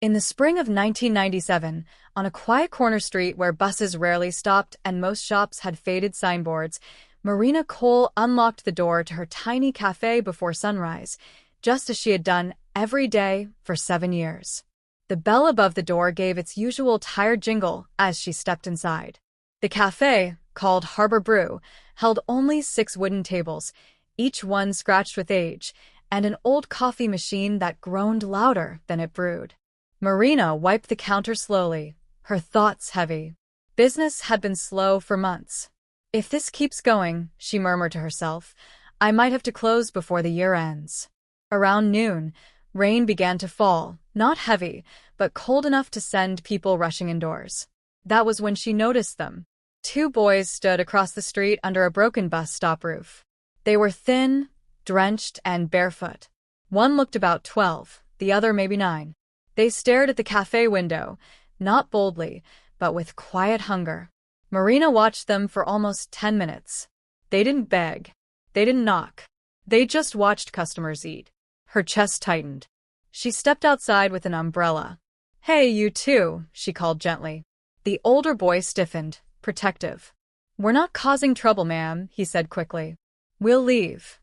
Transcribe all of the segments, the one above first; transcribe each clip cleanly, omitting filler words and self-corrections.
In the spring of 1997, on a quiet corner street where buses rarely stopped and most shops had faded signboards, Marina Cole unlocked the door to her tiny cafe before sunrise, just as she had done every day for 7 years. The bell above the door gave its usual tired jingle as she stepped inside. The cafe, called Harbor Brew, held only 6 wooden tables, each one scratched with age, and an old coffee machine that groaned louder than it brewed. Marina wiped the counter slowly, her thoughts heavy. Business had been slow for months. If this keeps going, she murmured to herself, I might have to close before the year ends. Around noon, rain began to fall, not heavy, but cold enough to send people rushing indoors. That was when she noticed them. 2 boys stood across the street under a broken bus stop roof. They were thin, drenched, and barefoot. One looked about 12, the other maybe 9. They stared at the cafe window, not boldly, but with quiet hunger. Marina watched them for almost 10 minutes. They didn't beg. They didn't knock. They just watched customers eat. Her chest tightened. She stepped outside with an umbrella. Hey, you two, she called gently. The older boy stiffened, protective. We're not causing trouble, ma'am, he said quickly. We'll leave.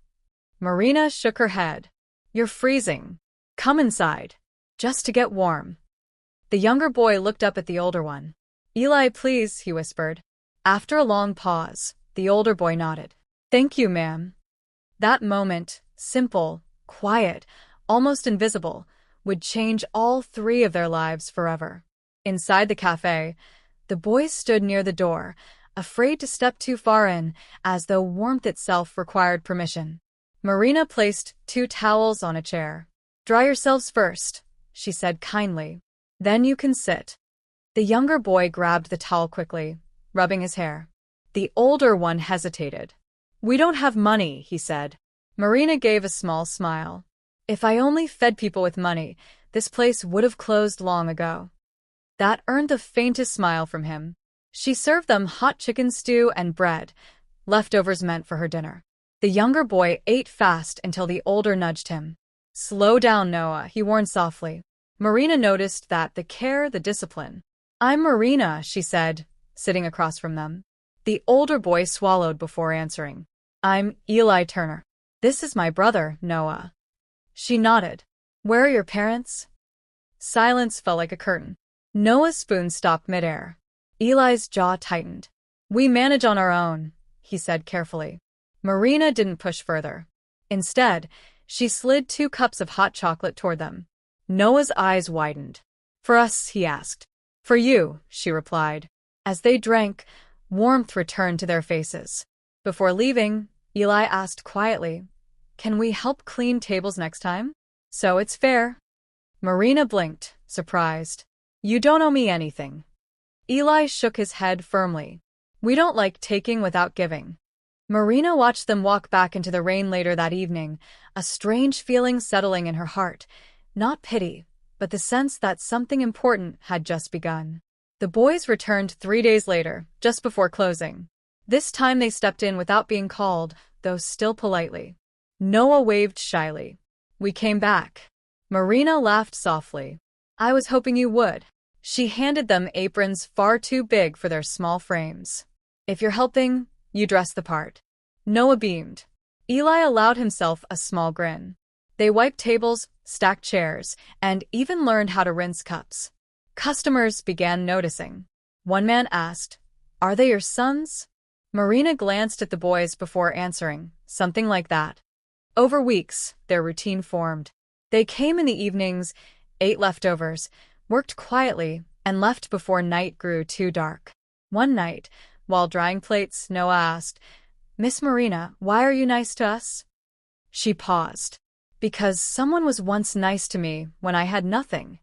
Marina shook her head. You're freezing. Come inside. Just to get warm. The younger boy looked up at the older one. Eli, please, he whispered. After a long pause, the older boy nodded. Thank you, ma'am. That moment, simple, quiet, almost invisible, would change all 3 of their lives forever. Inside the cafe, the boys stood near the door, afraid to step too far in, as though warmth itself required permission. Marina placed 2 towels on a chair. Dry yourselves first, she said kindly. Then you can sit. The younger boy grabbed the towel quickly, rubbing his hair. The older one hesitated. We don't have money, he said. Marina gave a small smile. If I only fed people with money, this place would have closed long ago. That earned the faintest smile from him. She served them hot chicken stew and bread, leftovers meant for her dinner. The younger boy ate fast until the older nudged him. Slow down, Noah, he warned softly. Marina noticed that the care, the discipline. I'm Marina, she said, sitting across from them. The older boy swallowed before answering. I'm Eli Turner. This is my brother, Noah. She nodded. Where are your parents? Silence fell like a curtain. Noah's spoon stopped midair. Eli's jaw tightened. We manage on our own, he said carefully. Marina didn't push further. Instead, she slid 2 cups of hot chocolate toward them. Noah's eyes widened. For us, he asked. For you, she replied. As they drank, warmth returned to their faces. Before leaving, Eli asked quietly, Can we help clean tables next time? So it's fair. Marina blinked, surprised. You don't owe me anything. Eli shook his head firmly. We don't like taking without giving. Marina watched them walk back into the rain later that evening, a strange feeling settling in her heart. Not pity, but the sense that something important had just begun. The boys returned 3 days later, just before closing. This time they stepped in without being called, though still politely. Noah waved shyly. We came back. Marina laughed softly. I was hoping you would. She handed them aprons far too big for their small frames. If you're helping, you dress the part. Noah beamed. Eli allowed himself a small grin. They wiped tables, stacked chairs, and even learned how to rinse cups. Customers began noticing. One man asked, Are they your sons? Marina glanced at the boys before answering, something like that. Over weeks, their routine formed. They came in the evenings, ate leftovers, worked quietly, and left before night grew too dark. One night, while drying plates, Noah asked, Miss Marina, why are you nice to us? She paused. Because someone was once nice to me when I had nothing.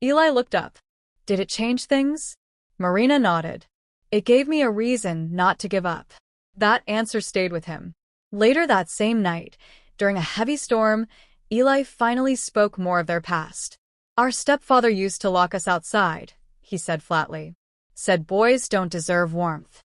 Eli looked up. Did it change things? Marina nodded. It gave me a reason not to give up. That answer stayed with him. Later that same night, during a heavy storm, Eli finally spoke more of their past. Our stepfather used to lock us outside, he said flatly. Said boys don't deserve warmth.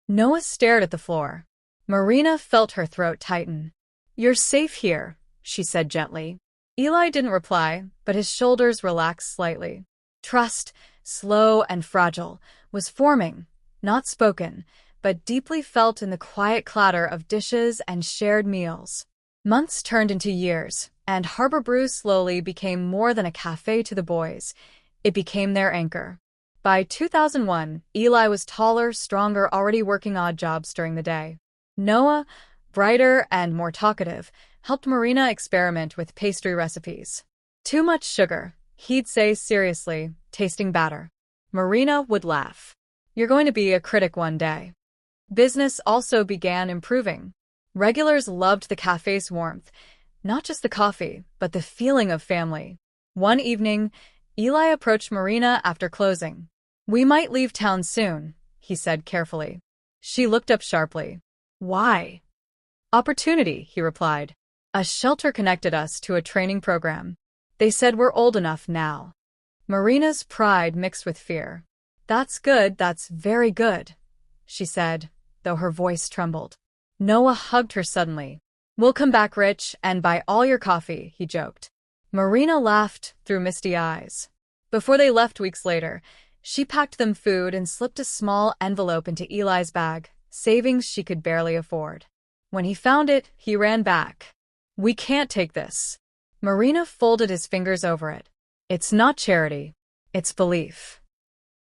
Noah stared at the floor. Marina felt her throat tighten. You're safe here, she said gently. Eli didn't reply, but his shoulders relaxed slightly. Trust, slow and fragile, was forming, not spoken, but deeply felt in the quiet clatter of dishes and shared meals. Months turned into years, and Harbor Brew slowly became more than a cafe to the boys. It became their anchor. By 2001, Eli was taller, stronger, already working odd jobs during the day. Noah, brighter and more talkative, helped Marina experiment with pastry recipes. Too much sugar, he'd say seriously, tasting batter. Marina would laugh. You're going to be a critic one day. Business also began improving. Regulars loved the cafe's warmth, not just the coffee, but the feeling of family. One evening, Eli approached Marina after closing. "We might leave town soon," he said carefully. She looked up sharply. "Why?" "Opportunity," he replied. "A shelter connected us to a training program. They said we're old enough now." Marina's pride mixed with fear. "That's good, that's very good," she said, though her voice trembled. Noah hugged her suddenly. "We'll come back rich and buy all your coffee," he joked. Marina laughed through misty eyes. Before they left weeks later, she packed them food and slipped a small envelope into Eli's bag, savings she could barely afford. When he found it, he ran back. "We can't take this." Marina folded his fingers over it. "It's not charity. It's belief."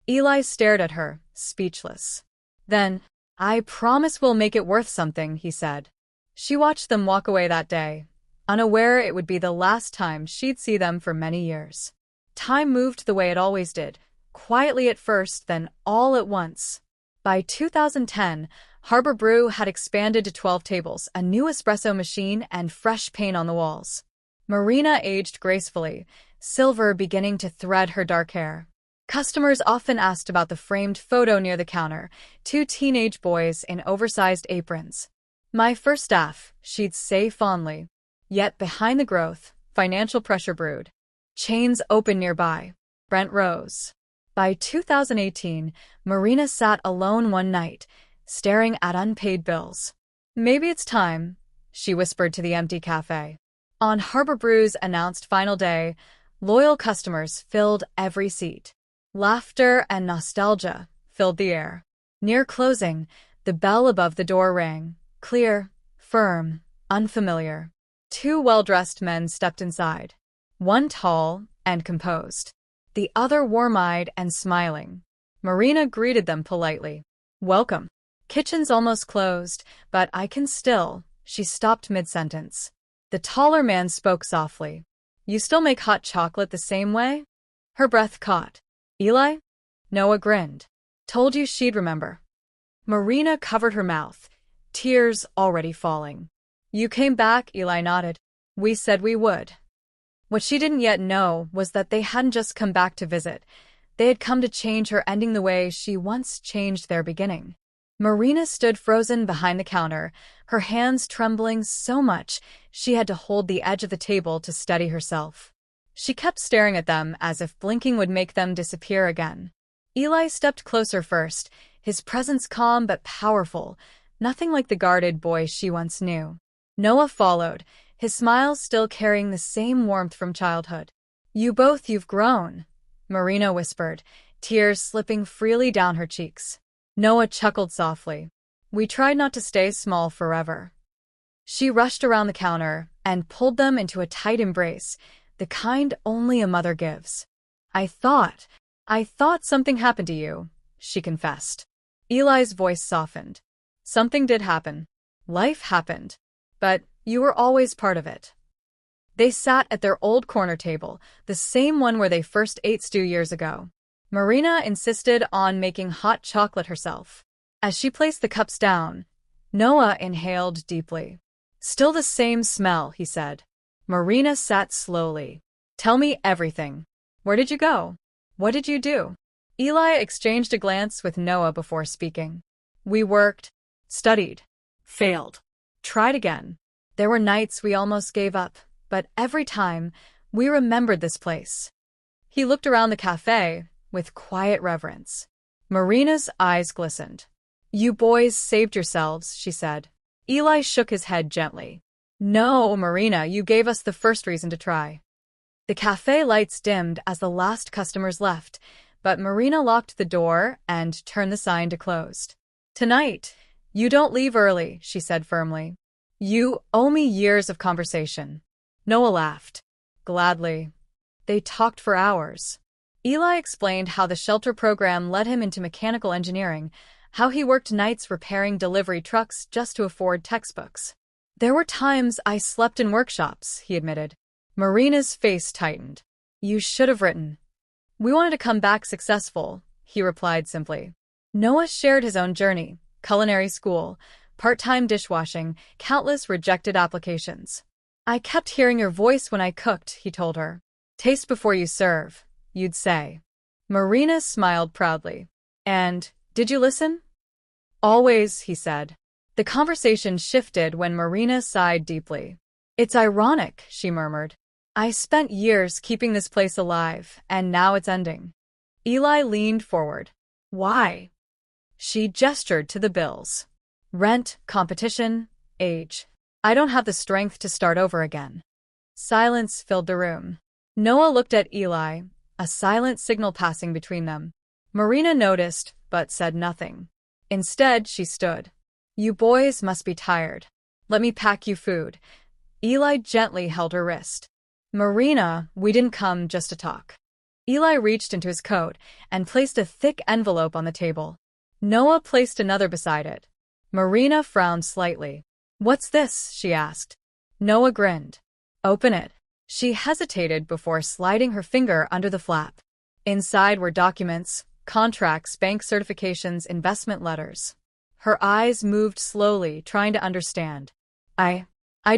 Eli stared at her, speechless. Then, "I promise we'll make it worth something," he said. She watched them walk away that day, unaware it would be the last time she'd see them for many years. Time moved the way it always did, quietly at first, then all at once. By 2010, Harbor Brew had expanded to 12 tables, a new espresso machine, and fresh paint on the walls. Marina aged gracefully, silver beginning to thread her dark hair. Customers often asked about the framed photo near the counter, two teenage boys in oversized aprons. "My first staff," she'd say fondly. Yet behind the growth, financial pressure brewed. Chains opened nearby. Rent rose. By 2018, Marina sat alone one night, staring at unpaid bills. "Maybe it's time," she whispered to the empty cafe. On Harbor Brew's announced final day, loyal customers filled every seat. Laughter and nostalgia filled the air. Near closing, the bell above the door rang, clear, firm, unfamiliar. Two well-dressed men stepped inside, one tall and composed, the other warm-eyed and smiling. Marina greeted them politely. "Welcome. Kitchen's almost closed, but I can still—" She stopped mid-sentence. The taller man spoke softly. "You still make hot chocolate the same way?" Her breath caught. "Eli?" Noah grinned. "Told you she'd remember." Marina covered her mouth, tears already falling. "You came back," Eli nodded. "We said we would." What she didn't yet know was that they hadn't just come back to visit. They had come to change her, ending the way she once changed their beginning. Marina stood frozen behind the counter, her hands trembling so much she had to hold the edge of the table to steady herself. She kept staring at them as if blinking would make them disappear again. Eli stepped closer first, his presence calm but powerful, nothing like the guarded boy she once knew. Noah followed, his smile still carrying the same warmth from childhood. You've grown," Marina whispered, tears slipping freely down her cheeks. Noah chuckled softly. "We tried not to stay small forever." She rushed around the counter and pulled them into a tight embrace, the kind only a mother gives. I thought something happened to you," she confessed. Eli's voice softened. "Something did happen. Life happened. But you were always part of it." They sat at their old corner table, the same one where they first ate stew years ago. Marina insisted on making hot chocolate herself. As she placed the cups down, Noah inhaled deeply. "Still the same smell," he said. Marina sat slowly. "Tell me everything. Where did you go? What did you do?" Eli exchanged a glance with Noah before speaking. "We worked, studied, failed, tried again. There were nights we almost gave up, but every time, we remembered this place." He looked around the cafe with quiet reverence. Marina's eyes glistened. "You boys saved yourselves," she said. Eli shook his head gently. No, Marina, you gave us the first reason to try. The cafe lights dimmed as the last customers left, but Marina locked the door and turned the sign to closed. Tonight, you don't leave early, she said firmly. You owe me years of conversation. Noah laughed. Gladly. They talked for hours. Eli explained how the shelter program led him into mechanical engineering, how he worked nights repairing delivery trucks just to afford textbooks. There were times I slept in workshops, he admitted. Marina's face tightened. You should have written. We wanted to come back successful, he replied simply. Noah shared his own journey, culinary school, part-time dishwashing, countless rejected applications. I kept hearing your voice when I cooked, he told her. Taste before you serve, you'd say. Marina smiled proudly. And, did you listen? Always, he said. The conversation shifted when Marina sighed deeply. It's ironic, she murmured. I spent years keeping this place alive, and now it's ending. Eli leaned forward. Why? She gestured to the bills. Rent, competition, age. I don't have the strength to start over again. Silence filled the room. Noah looked at Eli, a silent signal passing between them. Marina noticed, but said nothing. Instead, she stood. You boys must be tired. Let me pack you food. Eli gently held her wrist. Marina, we didn't come just to talk. Eli reached into his coat and placed a thick envelope on the table. Noah placed another beside it. Marina frowned slightly. What's this? She asked. Noah grinned. Open it. She hesitated before sliding her finger under the flap. Inside were documents, contracts, bank certifications, investment letters. Her eyes moved slowly, trying to understand. I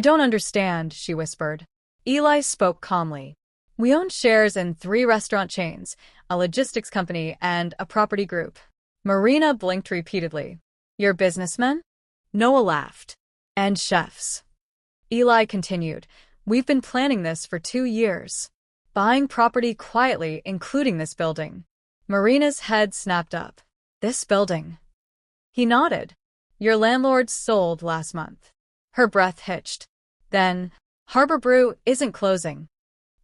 don't understand, she whispered. Eli spoke calmly. We own shares in 3 restaurant chains, a logistics company, and a property group. Marina blinked repeatedly. You're businessmen? Noah laughed. And chefs. Eli continued. We've been planning this for 2 years. Buying property quietly, including this building. Marina's head snapped up. This building. He nodded. Your landlord sold last month. Her breath hitched. Then, Harbor Brew isn't closing.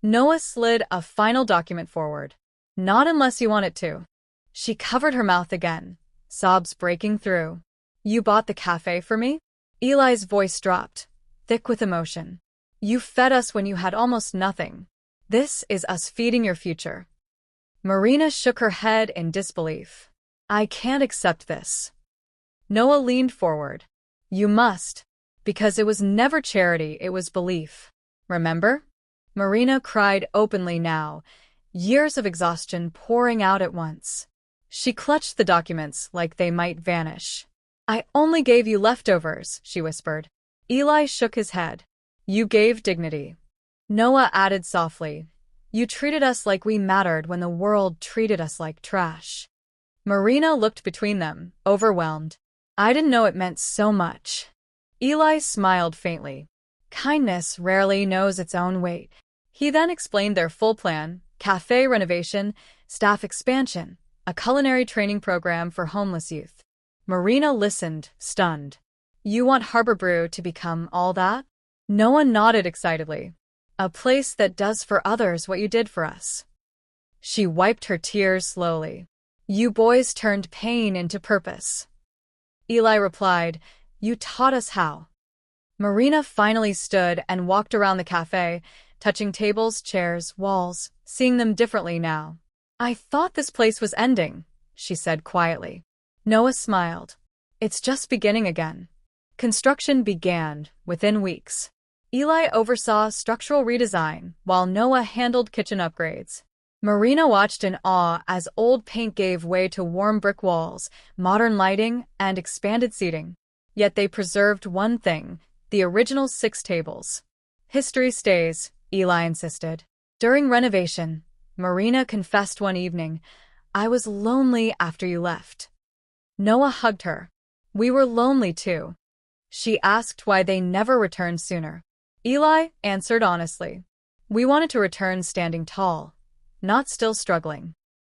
Noah slid a final document forward. Not unless you want it to. She covered her mouth again, sobs breaking through. You bought the cafe for me? Eli's voice dropped, thick with emotion. You fed us when you had almost nothing. This is us feeding your future. Marina shook her head in disbelief. I can't accept this. Noah leaned forward. You must. Because it was never charity, it was belief. Remember? Marina cried openly now, years of exhaustion pouring out at once. She clutched the documents like they might vanish. I only gave you leftovers, she whispered. Eli shook his head. You gave dignity. Noah added softly. You treated us like we mattered when the world treated us like trash. Marina looked between them, overwhelmed. I didn't know it meant so much. Eli smiled faintly. Kindness rarely knows its own weight. He then explained their full plan, cafe renovation, staff expansion, a culinary training program for homeless youth. Marina listened, stunned. You want Harbor Brew to become all that? Noah nodded excitedly. A place that does for others what you did for us. She wiped her tears slowly. You boys turned pain into purpose. Eli replied, You taught us how. Marina finally stood and walked around the cafe, touching tables, chairs, walls, seeing them differently now. I thought this place was ending, she said quietly. Noah smiled. It's just beginning again. Construction began within weeks. Eli oversaw structural redesign, while Noah handled kitchen upgrades. Marina watched in awe as old paint gave way to warm brick walls, modern lighting, and expanded seating. Yet they preserved one thing, the original 6 tables. History stays, Eli insisted. During renovation, Marina confessed one evening, I was lonely after you left. Noah hugged her. We were lonely too. She asked why they never returned sooner. Eli answered honestly. We wanted to return standing tall, not still struggling.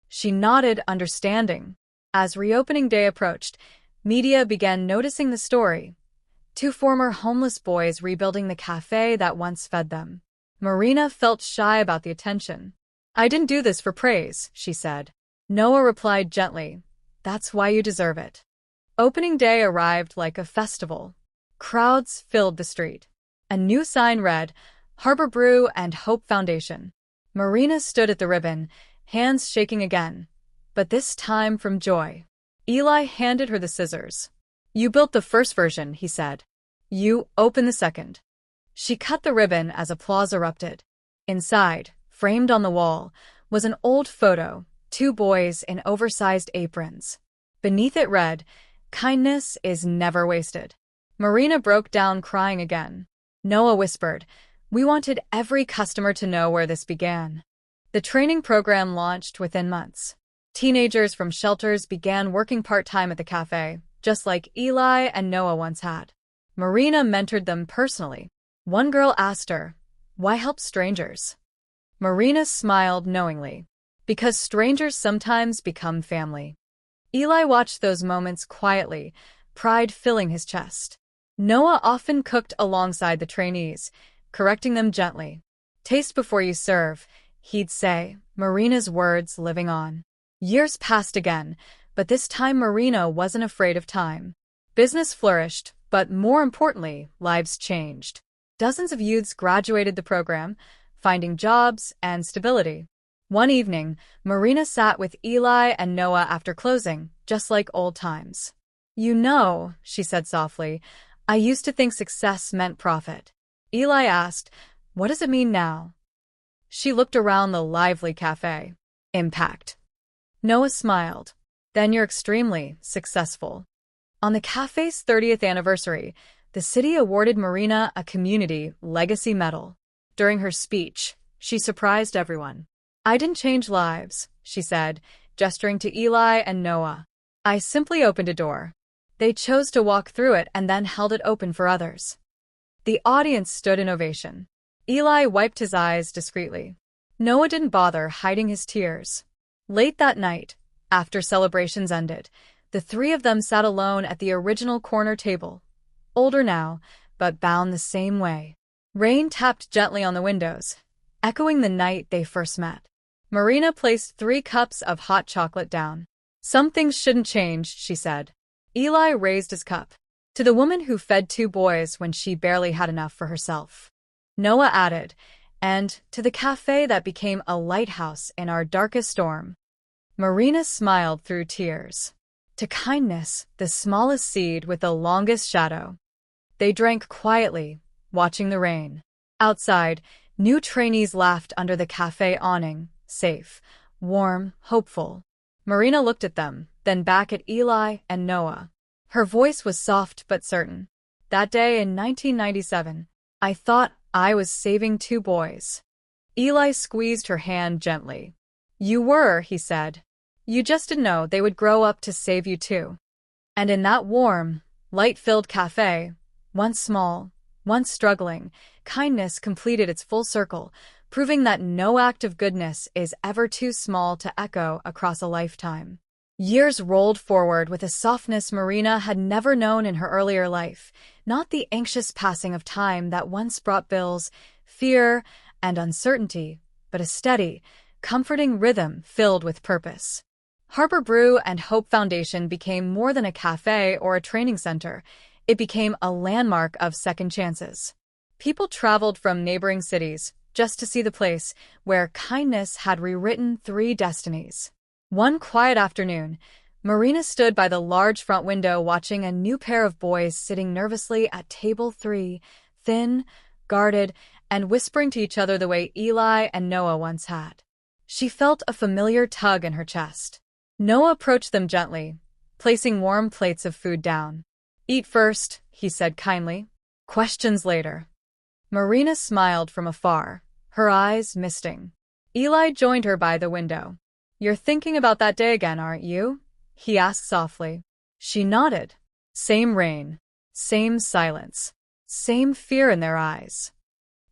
She nodded, understanding. As reopening day approached, media began noticing the story. Two former homeless boys rebuilding the cafe that once fed them. Marina felt shy about the attention. "I didn't do this for praise," she said. Noah replied gently, "That's why you deserve it." Opening day arrived like a festival. Crowds filled the street. A new sign read, Harbor Brew and Hope Foundation. Marina stood at the ribbon, hands shaking again, but this time from joy. Eli handed her the scissors. "You built the first version," he said. "You open the second." She cut the ribbon as applause erupted. Inside, framed on the wall, was an old photo, two boys in oversized aprons. Beneath it read, "Kindness is never wasted." Marina broke down crying again. Noah whispered, "We wanted every customer to know where this began." The training program launched within months. Teenagers from shelters began working part-time at the cafe, just like Eli and Noah once had. Marina mentored them personally. One girl asked her, "Why help strangers?" Marina smiled knowingly. "Because strangers sometimes become family." Eli watched those moments quietly, pride filling his chest. Noah often cooked alongside the trainees, correcting them gently. "Taste before you serve," he'd say, Marina's words living on. Years passed again, but this time Marina wasn't afraid of time. Business flourished, but more importantly, lives changed. Dozens of youths graduated the program, finding jobs and stability. One evening, Marina sat with Eli and Noah after closing, just like old times. "You know," she said softly, "I used to think success meant profit." Eli asked, "What does it mean now?" She looked around the lively cafe. "Impact." Noah smiled. "Then you're extremely successful." On the cafe's 30th anniversary, the city awarded Marina a Community Legacy Medal. During her speech, she surprised everyone. "I didn't change lives," she said, gesturing to Eli and Noah. "I simply opened a door. They chose to walk through it and then held it open for others." The audience stood in ovation. Eli wiped his eyes discreetly. Noah didn't bother hiding his tears. Late that night, after celebrations ended, the three of them sat alone at the original corner table. Older now, but bound the same way. Rain tapped gently on the windows, echoing the night they first met. Marina placed 3 cups of hot chocolate down. "Some things shouldn't change," she said. Eli raised his cup. "To the woman who fed 2 boys when she barely had enough for herself." Noah added, "And to the cafe that became a lighthouse in our darkest storm." Marina smiled through tears. "To kindness, the smallest seed with the longest shadow." They drank quietly, watching the rain. Outside, new trainees laughed under the cafe awning, safe, warm, hopeful. Marina looked at them, then back at Eli and Noah. Her voice was soft but certain. "That day in 1997, I thought I was saving 2 boys." Eli squeezed her hand gently. "You were," he said. "You just didn't know they would grow up to save you too." And in that warm, light-filled cafe, once small, once struggling, kindness completed its full circle, proving that no act of goodness is ever too small to echo across a lifetime. Years rolled forward with a softness Marina had never known in her earlier life, not the anxious passing of time that once brought bills, fear, and uncertainty, but a steady, comforting rhythm filled with purpose. Harbor Brew and Hope Foundation became more than a cafe or a training center. It became a landmark of second chances. People traveled from neighboring cities just to see the place where kindness had rewritten 3 destinies. One quiet afternoon, Marina stood by the large front window watching a new pair of boys sitting nervously at table 3, thin, guarded, and whispering to each other the way Eli and Noah once had. She felt a familiar tug in her chest. Noah approached them gently, placing warm plates of food down. "Eat first," he said kindly. "Questions later." Marina smiled from afar, her eyes misting. Eli joined her by the window. "You're thinking about that day again, aren't you?" he asked softly. She nodded. Same rain, same silence, same fear in their eyes.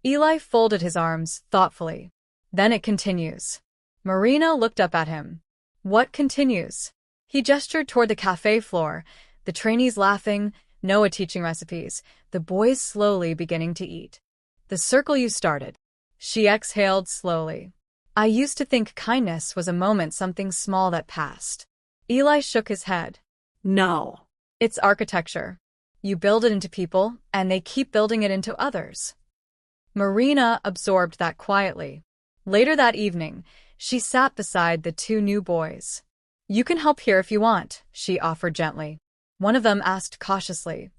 Eli folded his arms thoughtfully. "Then it continues." Marina looked up at him. "What continues?" He gestured toward the cafe floor, the trainees laughing, Noah teaching recipes, the boys slowly beginning to eat. The circle you started. She exhaled slowly. I used to think kindness was a moment, something small that passed. Eli shook his head. No. It's architecture. You build it into people, and they keep building it into others. Marina absorbed that quietly. Later that evening, she sat beside the two new boys. You can help here if you want, she offered gently. One of them asked cautiously,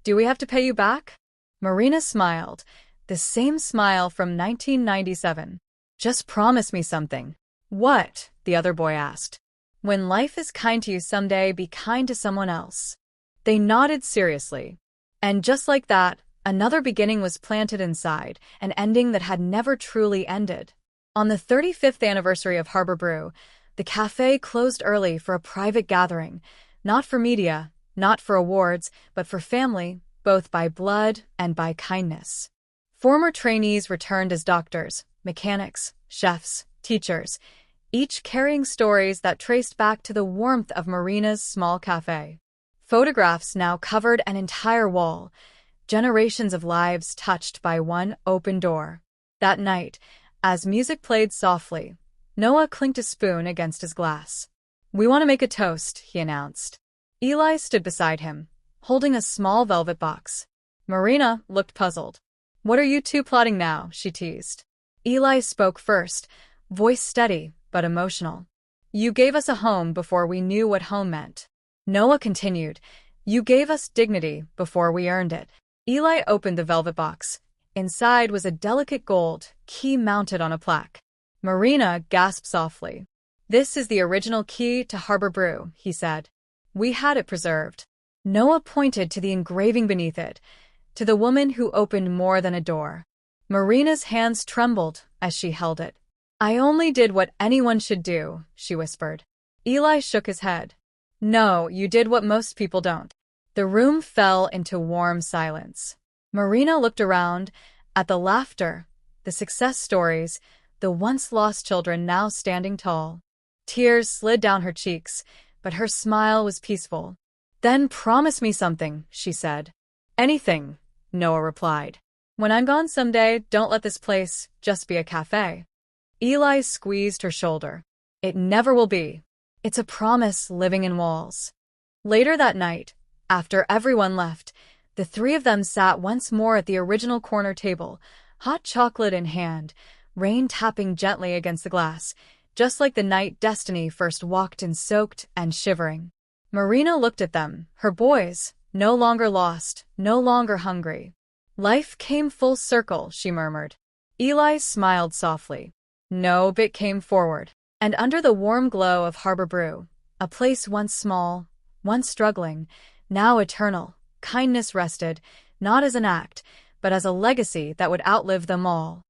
Do we have to pay you back? Marina smiled, the same smile from 1997. Just promise me something. What? The other boy asked. When life is kind to you someday, be kind to someone else. They nodded seriously. And just like that, another beginning was planted inside, an ending that had never truly ended. On the 35th anniversary of Harbor Brew, the cafe closed early for a private gathering, not for media, not for awards, but for family, both by blood and by kindness. Former trainees returned as doctors, mechanics, chefs, teachers, each carrying stories that traced back to the warmth of Marina's small cafe. Photographs now covered an entire wall, generations of lives touched by one open door. That night, as music played softly, Noah clinked a spoon against his glass. We want to make a toast, he announced. Eli stood beside him, holding a small velvet box. Marina looked puzzled. What are you two plotting now? She teased. Eli spoke first, voice steady but emotional. You gave us a home before we knew what home meant. Noah continued, You gave us dignity before we earned it. Eli opened the velvet box. Inside was a delicate gold key mounted on a plaque. Marina gasped softly. This is the original key to Harbor Brew, he said. We had it preserved. Noah pointed to the engraving beneath it, to the woman who opened more than a door. Marina's hands trembled as she held it. I only did what anyone should do, she whispered. Eli shook his head. No, you did what most people don't. The room fell into warm silence. Marina looked around at the laughter, the success stories, the once-lost children now standing tall. Tears slid down her cheeks, but her smile was peaceful. Then promise me something, she said. Anything, Noah replied. When I'm gone someday, don't let this place just be a cafe. Eli squeezed her shoulder. It never will be. It's a promise living in walls. Later that night, after everyone left, the three of them sat once more at the original corner table, hot chocolate in hand, rain tapping gently against the glass, just like the night Destiny first walked in, soaked and shivering. Marina looked at them, her boys, no longer lost, no longer hungry. Life came full circle, she murmured. Eli smiled softly. No bit came forward. And under the warm glow of Harbor Brew, a place once small, once struggling, now eternal, kindness rested, not as an act, but as a legacy that would outlive them all.